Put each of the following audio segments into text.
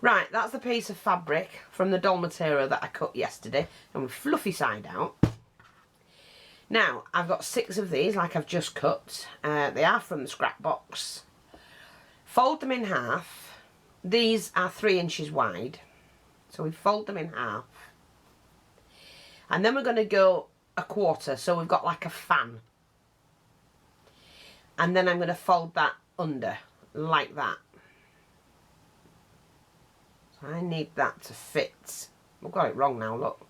Right, that's the piece of fabric from the doll material that I cut yesterday, and with fluffy side out. Now, I've got 6 of these, like I've just cut. They are from the scrap box. Fold them in half. These are 3 inches wide, so we fold them in half. And then we're going to go a quarter, so we've got like a fan. And then I'm going to fold that under, like that. So I need that to fit. I've got it wrong now, look.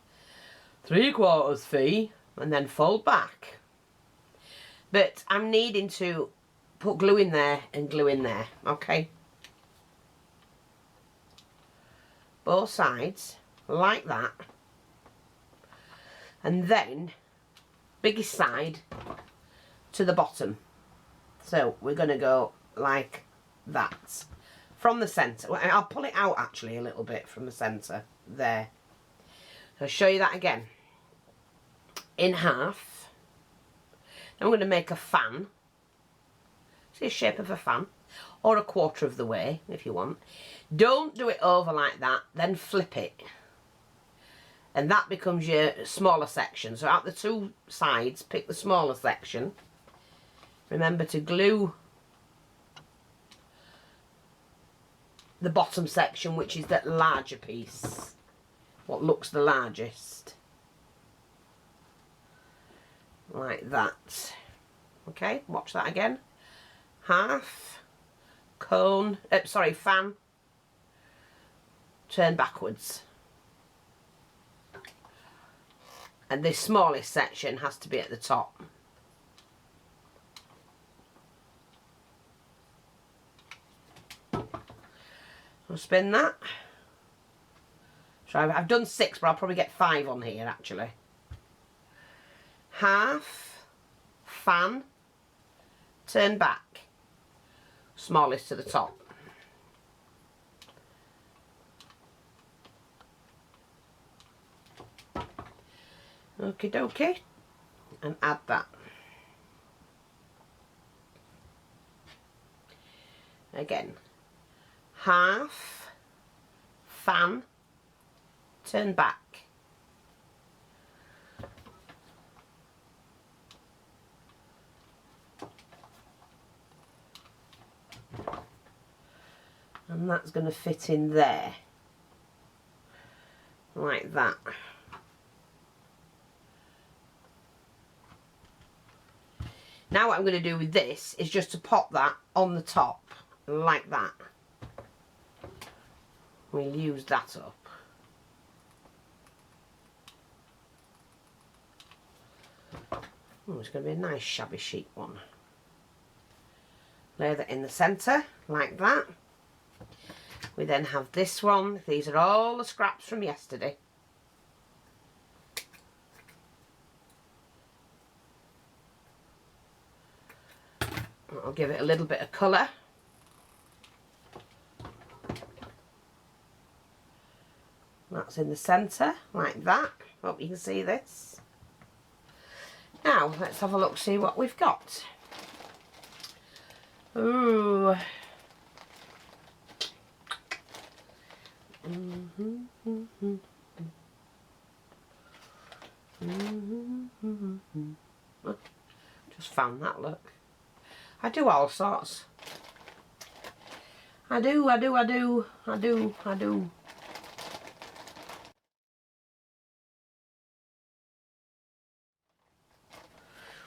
3/4 fee, and then fold back. But I'm needing to put glue in there and glue in there, okay? Both sides, like that. And then, biggest side to the bottom. So we're going to go like that. From the centre. I'll pull it out actually a little bit from the centre. There. So I'll show you that again. In half. Then we're going to make a fan. See the shape of a fan? Or a quarter of the way, if you want. Don't do it over like that. Then flip it. And that becomes your smaller section. So out the 2 sides, pick the smaller section. Remember to glue the bottom section, which is that larger piece. What looks the largest. Like that. Okay, watch that again. Half, cone, fan, turn backwards. And this smallest section has to be at the top. I'll spin that. So I've done 6, but I'll probably get 5 on here actually. Half, fan, turn back, smallest to the top. Okie dokie, and add that. Again, half, fan, turn back. And that's going to fit in there. Like that. Now what I'm going to do with this is just to pop that on the top, like that. We'll use that up. Oh, it's going to be a nice shabby chic one. Lay that in the centre, like that. We then have this one. These are all the scraps from yesterday. I'll give it a little bit of colour. That's in the centre, like that. Hope you can see this. Now, let's have a look, see what we've got. Ooh. Just found that, look. I do all sorts. I do.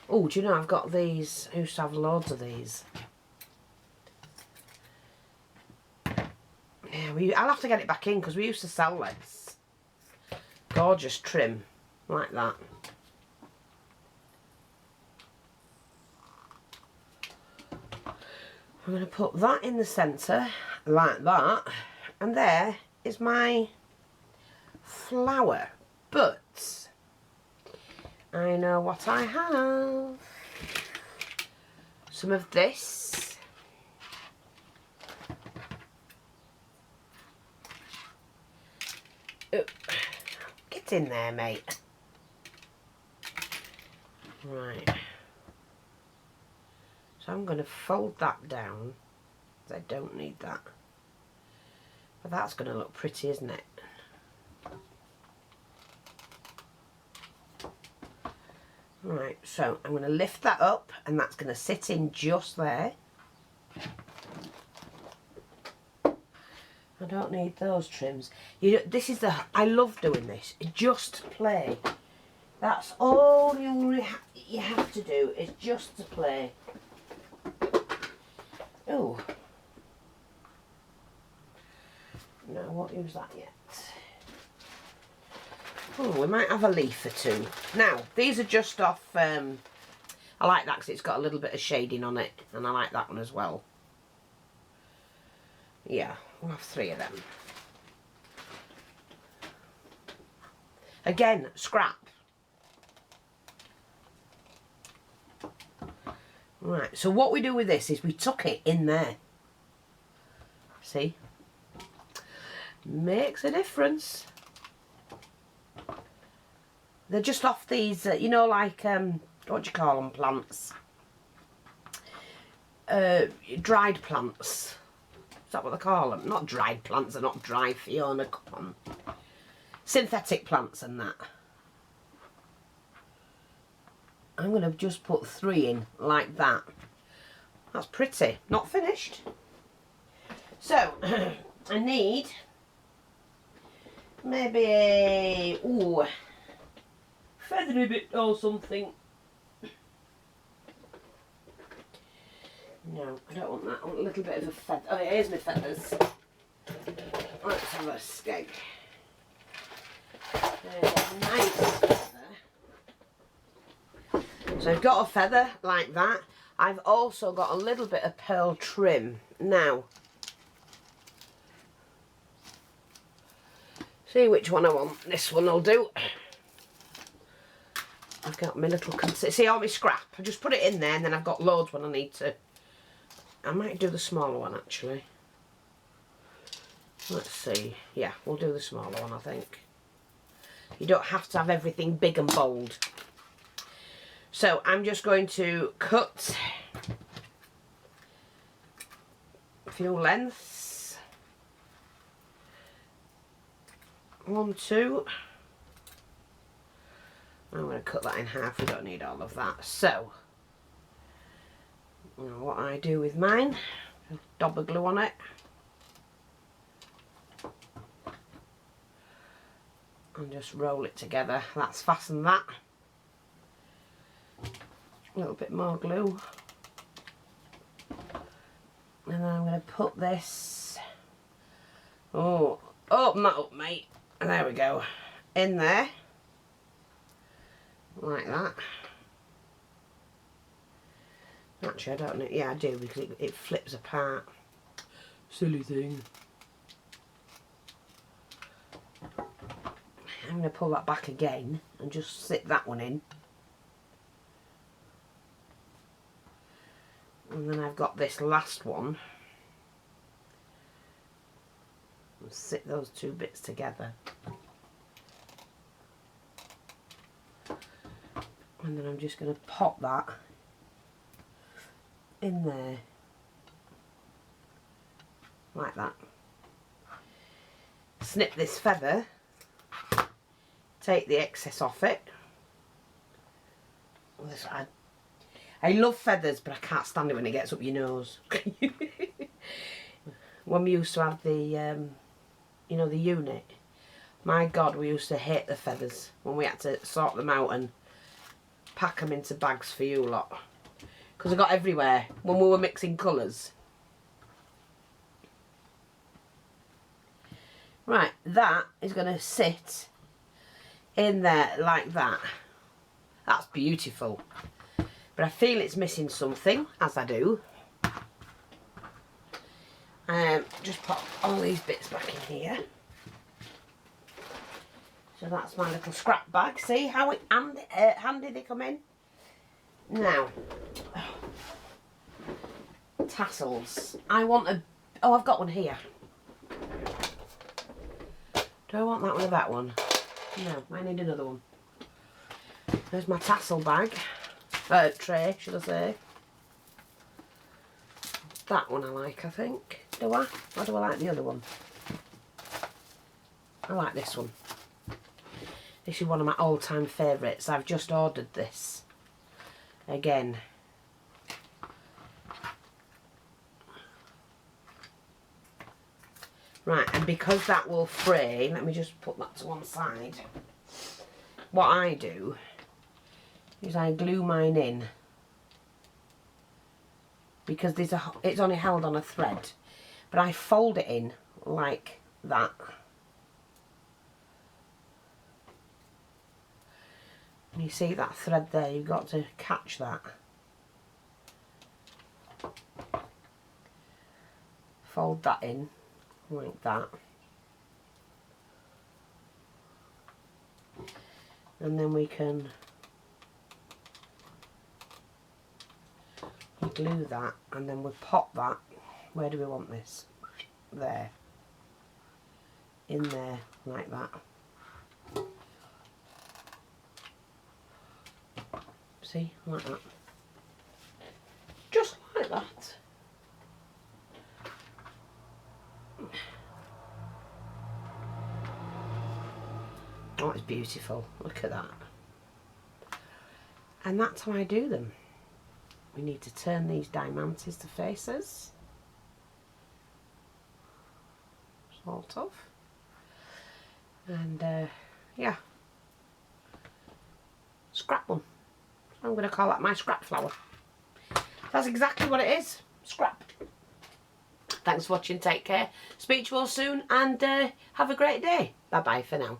Oh, do you know I've got these? I used to have loads of these. Yeah, I'll have to get it back in because we used to sell this. Gorgeous trim, like that. I'm going to put that in the centre, like that, and there is my flower. But I know what I have. Some of this. Oh, get in there, mate. Right. So I'm going to fold that down, because I don't need that. But that's going to look pretty, isn't it? Right, so I'm going to lift that up and that's going to sit in just there. I don't need those trims. This is I love doing this. Just play. That's all you have to do is just to play. Oh. No, I won't use that yet. Oh, we might have a leaf or two. Now, these are just off, I like that because it's got a little bit of shading on it. And I like that one as well. Yeah, we'll have 3 of them. Again, scrap. Right, so what we do with this is we tuck it in there. See? Makes a difference. They're just off these, you know, like, what do you call them, plants? Dried plants. Is that what they call them? Not dried plants, they're not dry, Fiona, come on. Synthetic plants and that. I'm going to just put 3 in like that. That's pretty. Not finished. So, I need maybe a feathery bit or something. No, I don't want that. I want a little bit of a feather. Oh, here's my feathers. Let's have a skeg. Nice feather. So I've got a feather like that. I've also got a little bit of pearl trim. Now, see which one I want. This one will do. I've got my little, see all my scrap. I just put it in there and then I've got loads when I need to. I might do the smaller one actually. Let's see. Yeah, we'll do the smaller one I think. You don't have to have everything big and bold. So I'm just going to cut a few lengths. 1, 2. I'm going to cut that in half. We don't need all of that. So, what I do with mine, dab of glue on it. And just roll it together. That's fastened that. A little bit more glue. And then I'm going to put this, open that up mate, and there we go, in there, like that. Actually I don't know, yeah I do because it flips apart, silly thing. I'm going to pull that back again and just sit that one in. And then I've got this last one. And sit those 2 bits together. And then I'm just going to pop that in there. Like that. Snip this feather. Take the excess off it. I love feathers, but I can't stand it when it gets up your nose. When we used to have the, you know, the unit, my God, we used to hate the feathers when we had to sort them out and pack them into bags for you lot. Because they got everywhere when we were mixing colours. Right, that is going to sit in there like that. That's beautiful. But I feel it's missing something, as I do. Just pop all these bits back in here. So that's my little scrap bag. See how handy they come in? Now, tassels. I want a... Oh, I've got one here. Do I want that one or that one? No, I need another one. There's my tassel bag. Tray, should I say. That one I like, I think. Do I? Or do I like the other one? I like this one. This is one of my all-time favourites. I've just ordered this again. Right, and because that will fray, let me just put that to one side. What I do is I glue mine in, because it's only held on a thread, but I fold it in like that. And you see that thread there, you've got to catch that. Fold that in like that. And then we can glue that, and then we pop that. Where do we want this? There. In there, like that. See, like that. Just like that. Oh, it's beautiful. Look at that. And that's how I do them. We need to turn these diamantes to faces. Sort of. And yeah. Scrap one. I'm going to call that my scrap flower. That's exactly what it is. Scrap. Thanks for watching. Take care. Speak to you all soon, and have a great day. Bye bye for now.